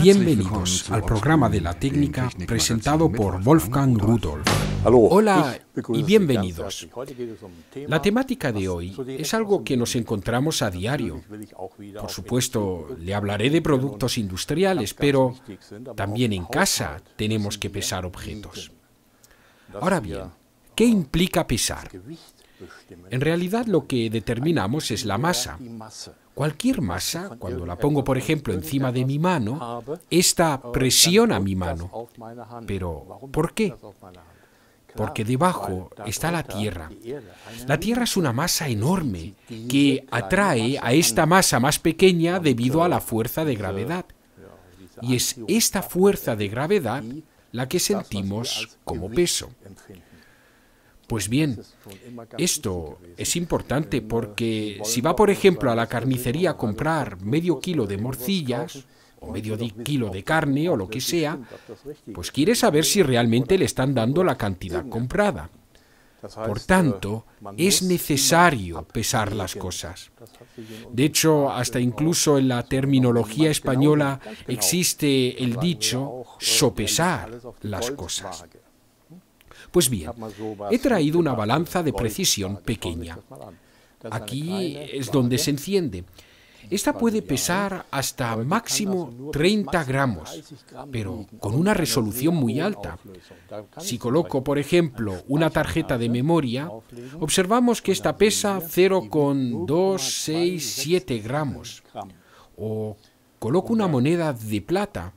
Bienvenidos al programa de la técnica presentado por Wolfgang Rudolf. Hola y bienvenidos. La temática de hoy es algo que nos encontramos a diario. Por supuesto, le hablaré de productos industriales, pero también en casa tenemos que pesar objetos. Ahora bien, ¿qué implica pesar? En realidad lo que determinamos es la masa. Cualquier masa, cuando la pongo, por ejemplo, encima de mi mano, esta presiona mi mano. Pero, ¿por qué? Porque debajo está la Tierra. La Tierra es una masa enorme que atrae a esta masa más pequeña debido a la fuerza de gravedad. Y es esta fuerza de gravedad la que sentimos como peso. Pues bien, esto es importante porque si va, por ejemplo, a la carnicería a comprar medio kilo de morcillas o medio kilo de carne o lo que sea, pues quiere saber si realmente le están dando la cantidad comprada. Por tanto, es necesario pesar las cosas. De hecho, hasta incluso en la terminología española existe el dicho sopesar las cosas. Pues bien, he traído una balanza de precisión pequeña. Aquí es donde se enciende. Esta puede pesar hasta máximo 30 gramos, pero con una resolución muy alta. Si coloco, por ejemplo, una tarjeta de memoria, observamos que esta pesa 0,267 gramos. O coloco una moneda de plata.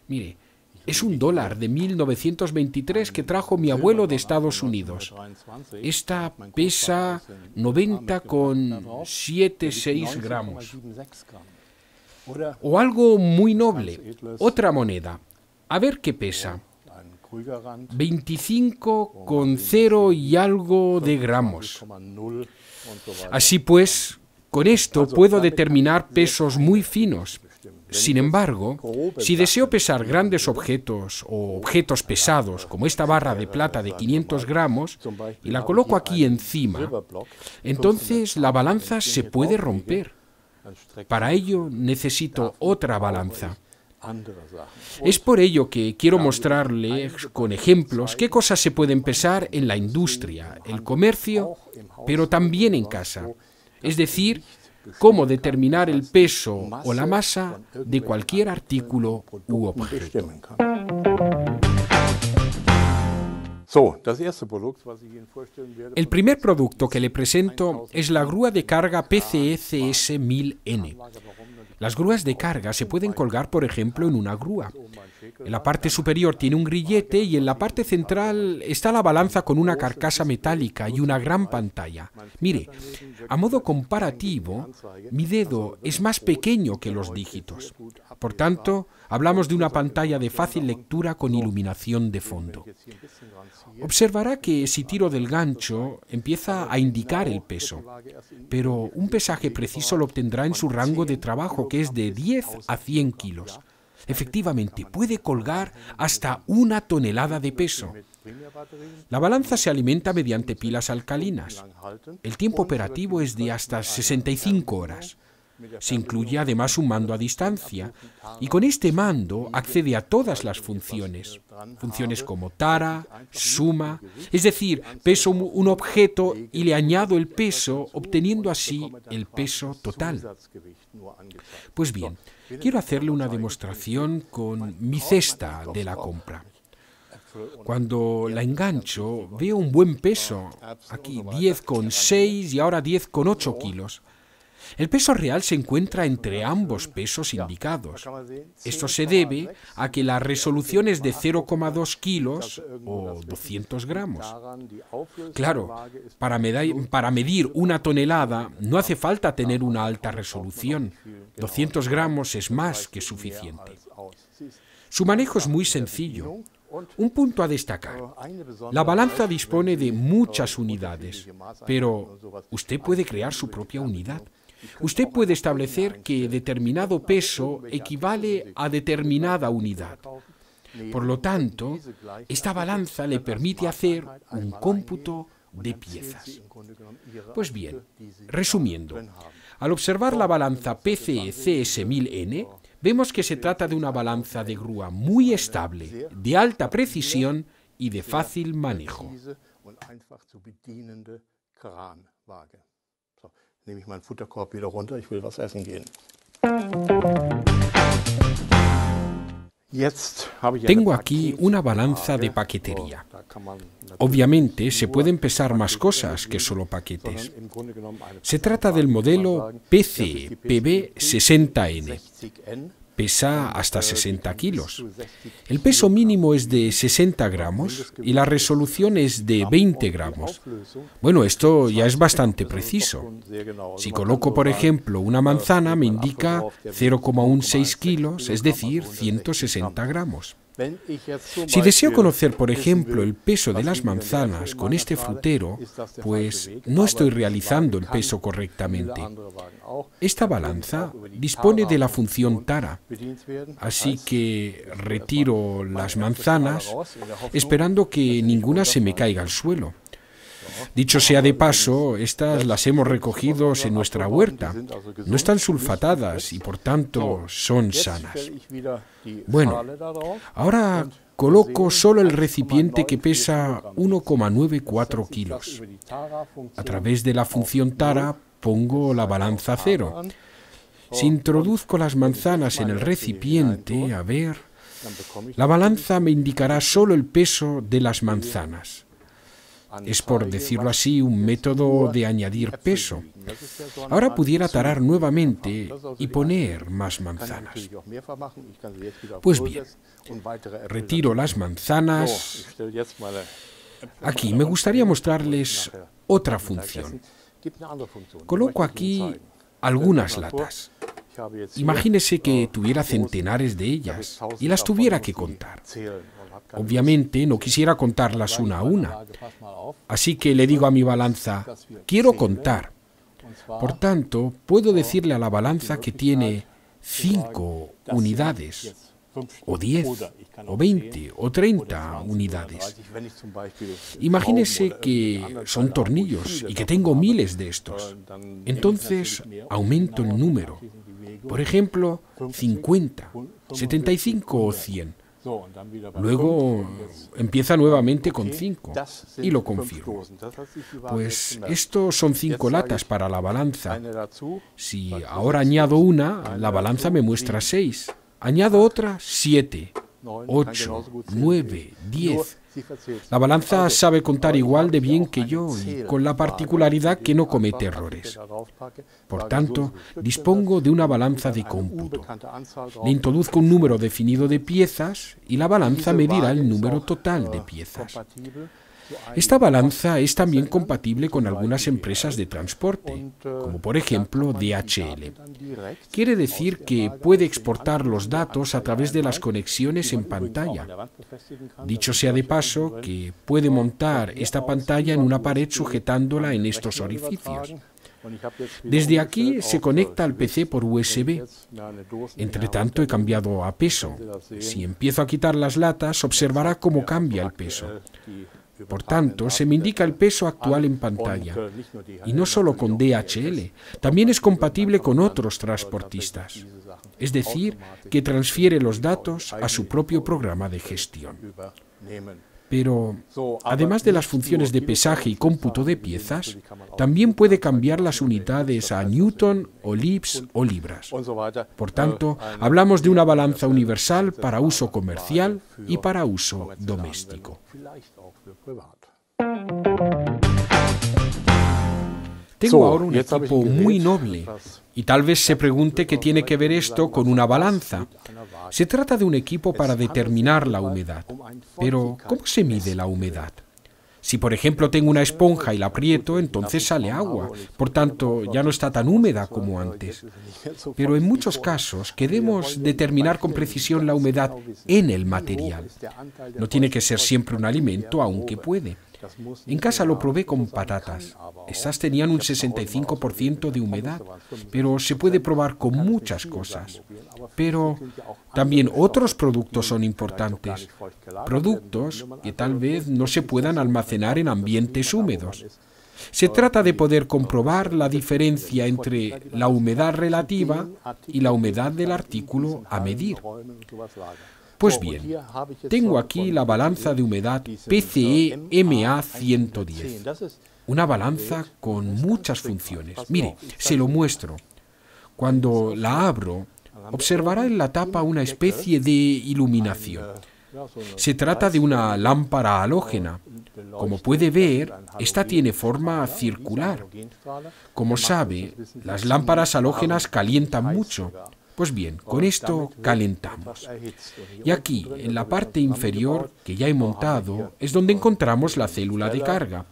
Mire, es $1 de 1923 que trajo mi abuelo de Estados Unidos. Esta pesa 90,76 gramos. O algo muy noble, otra moneda. A ver qué pesa. 25,0 y algo de gramos. Así pues, con esto puedo determinar pesos muy finos. Sin embargo, si deseo pesar grandes objetos o objetos pesados, como esta barra de plata de 500 gramos, y la coloco aquí encima, entonces la balanza se puede romper. Para ello necesito otra balanza. Es por ello que quiero mostrarles con ejemplos qué cosas se pueden pesar en la industria, el comercio, pero también en casa. Es decir, cómo determinar el peso o la masa de cualquier artículo u objeto. El primer producto que le presento es la grúa de carga PCE CS 1000N. Las grúas de carga se pueden colgar, por ejemplo, en una grúa. En la parte superior tiene un grillete y en la parte central está la balanza con una carcasa metálica y una gran pantalla. Mire, a modo comparativo, mi dedo es más pequeño que los dígitos. Por tanto, hablamos de una pantalla de fácil lectura con iluminación de fondo. Observará que si tiro del gancho, empieza a indicar el peso, pero un pesaje preciso lo obtendrá en su rango de trabajo, que es de 10 a 100 kilos. Efectivamente, puede colgar hasta 1 tonelada de peso. La balanza se alimenta mediante pilas alcalinas. El tiempo operativo es de hasta 65 horas. Se incluye además un mando a distancia y con este mando accede a todas las funciones. Funciones como tara, suma, es decir, peso un objeto y le añado el peso, obteniendo así el peso total. Pues bien, quiero hacerle una demostración con mi cesta de la compra. Cuando la engancho, veo un buen peso, aquí 10,6 y ahora 10,8 kilos. El peso real se encuentra entre ambos pesos indicados. Esto se debe a que la resolución es de 0,2 kilos o 200 gramos. Claro, para medir 1 tonelada no hace falta tener una alta resolución. 200 gramos es más que suficiente. Su manejo es muy sencillo. Un punto a destacar. La balanza dispone de muchas unidades, pero usted puede crear su propia unidad. Usted puede establecer que determinado peso equivale a determinada unidad. Por lo tanto, esta balanza le permite hacer un cómputo de piezas. Pues bien, resumiendo, al observar la balanza PCE-CS1000N, vemos que se trata de una balanza de grúa muy estable, de alta precisión y de fácil manejo. Tengo aquí una balanza de paquetería. Obviamente se pueden pesar más cosas que solo paquetes. Se trata del modelo PCE PB60N. Pesa hasta 60 kilos. El peso mínimo es de 60 gramos y la resolución es de 20 gramos. Bueno, esto ya es bastante preciso. Si coloco, por ejemplo, una manzana, me indica 0,16 kilos, es decir, 160 gramos. Si deseo conocer, por ejemplo, el peso de las manzanas con este frutero, pues no estoy realizando el peso correctamente. Esta balanza dispone de la función tara, así que retiro las manzanas esperando que ninguna se me caiga al suelo. Dicho sea de paso, estas las hemos recogido en nuestra huerta. No están sulfatadas y por tanto son sanas. Bueno, ahora coloco solo el recipiente que pesa 1,94 kilos. A través de la función tara pongo la balanza a cero. Si introduzco las manzanas en el recipiente, a ver, la balanza me indicará solo el peso de las manzanas. Es, por decirlo así, un método de añadir peso. Ahora pudiera tarar nuevamente y poner más manzanas. Pues bien, retiro las manzanas. Aquí me gustaría mostrarles otra función. Coloco aquí algunas latas. Imagínese que tuviera centenares de ellas y las tuviera que contar. Obviamente no quisiera contarlas una a una, así que le digo a mi balanza, quiero contar. Por tanto, puedo decirle a la balanza que tiene 5 unidades, o 10, o 20, o 30 unidades. Imagínese que son tornillos y que tengo miles de estos. Entonces aumento el número. Por ejemplo, 50, 75 o 100. Luego empieza nuevamente con 5 y lo confirmo. Pues estos son 5 latas para la balanza. Si ahora añado una, la balanza me muestra 6. Añado otra, 7, 8, 9, 10. La balanza sabe contar igual de bien que yo y con la particularidad que no comete errores. Por tanto, dispongo de una balanza de cómputo. Le introduzco un número definido de piezas y la balanza me dirá el número total de piezas. Esta balanza es también compatible con algunas empresas de transporte, como por ejemplo DHL. Quiere decir que puede exportar los datos a través de las conexiones en pantalla. Dicho sea de paso, que puede montar esta pantalla en una pared sujetándola en estos orificios. Desde aquí se conecta al PC por USB. Entre tanto he cambiado a peso. Si empiezo a quitar las latas, observará cómo cambia el peso. Por tanto, se me indica el peso actual en pantalla. Y no solo con DHL, también es compatible con otros transportistas. Es decir, que transfiere los datos a su propio programa de gestión. Pero, además de las funciones de pesaje y cómputo de piezas, también puede cambiar las unidades a Newton o Libs o libras. Por tanto, hablamos de una balanza universal para uso comercial y para uso doméstico. Tengo ahora un equipo muy noble y tal vez se pregunte qué tiene que ver esto con una balanza. Se trata de un equipo para determinar la humedad. Pero, ¿cómo se mide la humedad? Si, por ejemplo, tengo una esponja y la aprieto, entonces sale agua. Por tanto, ya no está tan húmeda como antes. Pero en muchos casos queremos determinar con precisión la humedad en el material. No tiene que ser siempre un alimento, aunque puede. En casa lo probé con patatas. Estas tenían un 65% de humedad, pero se puede probar con muchas cosas. Pero también otros productos son importantes. productos que tal vez no se puedan almacenar en ambientes húmedos. Se trata de poder comprobar la diferencia entre la humedad relativa y la humedad del artículo a medir. Pues bien, tengo aquí la balanza de humedad PCE MA110, una balanza con muchas funciones. Mire, se lo muestro. Cuando la abro, observará en la tapa una especie de iluminación. Se trata de una lámpara halógena. Como puede ver, esta tiene forma circular. Como sabe, las lámparas halógenas calientan mucho. Pues bien, con esto calentamos. Y aquí, en la parte inferior, que ya he montado, es donde encontramos la célula de carga.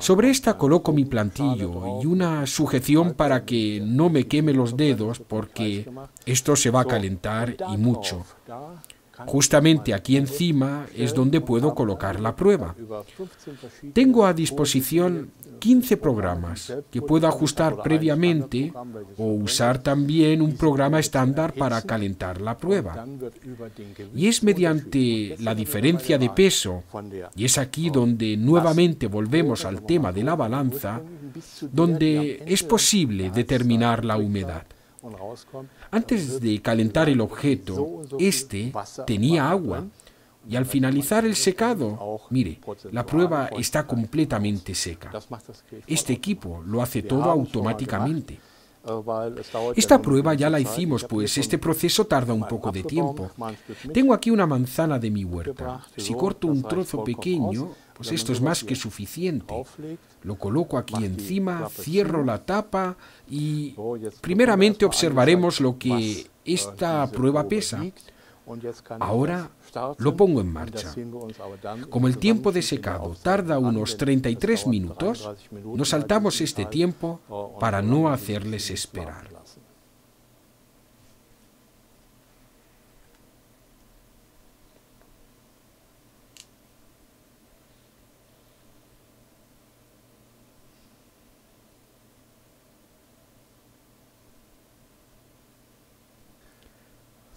Sobre esta coloco mi plantillo y una sujeción para que no me queme los dedos, porque esto se va a calentar y mucho. Justamente aquí encima es donde puedo colocar la prueba. Tengo a disposición 15 programas que puedo ajustar previamente o usar también un programa estándar para calentar la prueba. Y es mediante la diferencia de peso, y es aquí donde nuevamente volvemos al tema de la balanza, donde es posible determinar la humedad. Antes de calentar el objeto, este tenía agua. Y al finalizar el secado, mire, la prueba está completamente seca. Este equipo lo hace todo automáticamente. Esta prueba ya la hicimos, pues este proceso tarda un poco de tiempo. Tengo aquí una manzana de mi huerta. Si corto un trozo pequeño, pues esto es más que suficiente. Lo coloco aquí encima, cierro la tapa y primeramente observaremos lo que esta prueba pesa. Ahora lo pongo en marcha. Como el tiempo de secado tarda unos 33 minutos, nos saltamos este tiempo para no hacerles esperar.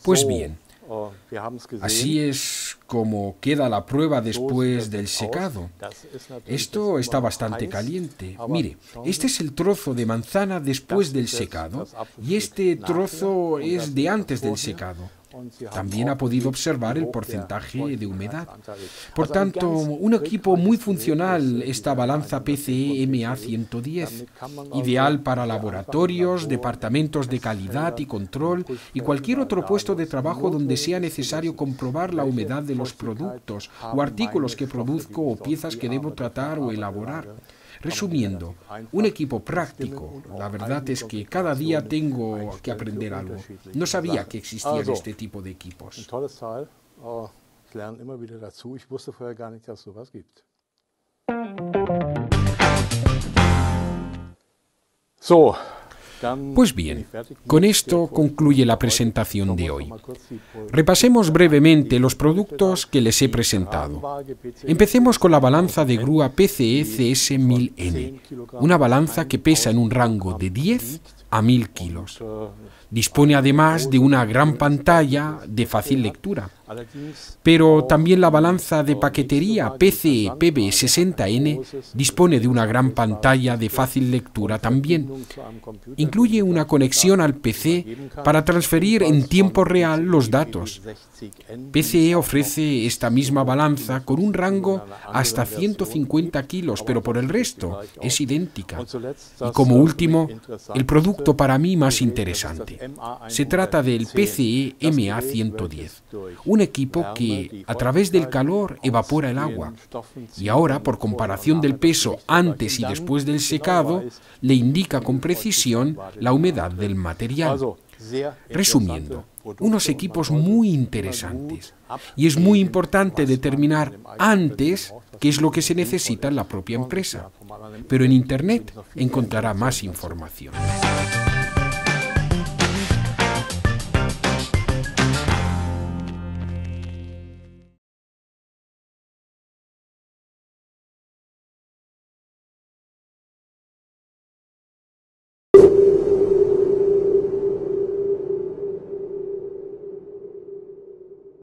Pues bien, así es como queda la prueba después del secado. Esto está bastante caliente. Mire, este es el trozo de manzana después del secado y este trozo es de antes del secado. También ha podido observar el porcentaje de humedad. Por tanto, un equipo muy funcional, esta balanza PCE MA110, ideal para laboratorios, departamentos de calidad y control y cualquier otro puesto de trabajo donde sea necesario comprobar la humedad de los productos o artículos que produzco o piezas que debo tratar o elaborar. Resumiendo, un equipo práctico. La verdad es que cada día tengo que aprender algo. No sabía que existían este tipo de equipos. Pues bien, con esto concluye la presentación de hoy. Repasemos brevemente los productos que les he presentado. Empecemos con la balanza de grúa PCE CS1000N, una balanza que pesa en un rango de 10 a 1000 kilos. Dispone además de una gran pantalla de fácil lectura. Pero también la balanza de paquetería PCE PB60N dispone de una gran pantalla de fácil lectura también. Incluye una conexión al PC para transferir en tiempo real los datos. PCE ofrece esta misma balanza con un rango hasta 150 kilos, pero por el resto es idéntica. Y como último, el producto para mí más interesante. Se trata del PCE MA110, un equipo que a través del calor evapora el agua. Y ahora, por comparación del peso antes y después del secado, le indica con precisión la humedad del material. Resumiendo, unos equipos muy interesantes. Y es muy importante determinar antes qué es lo que se necesita en la propia empresa. Pero en Internet encontrará más información.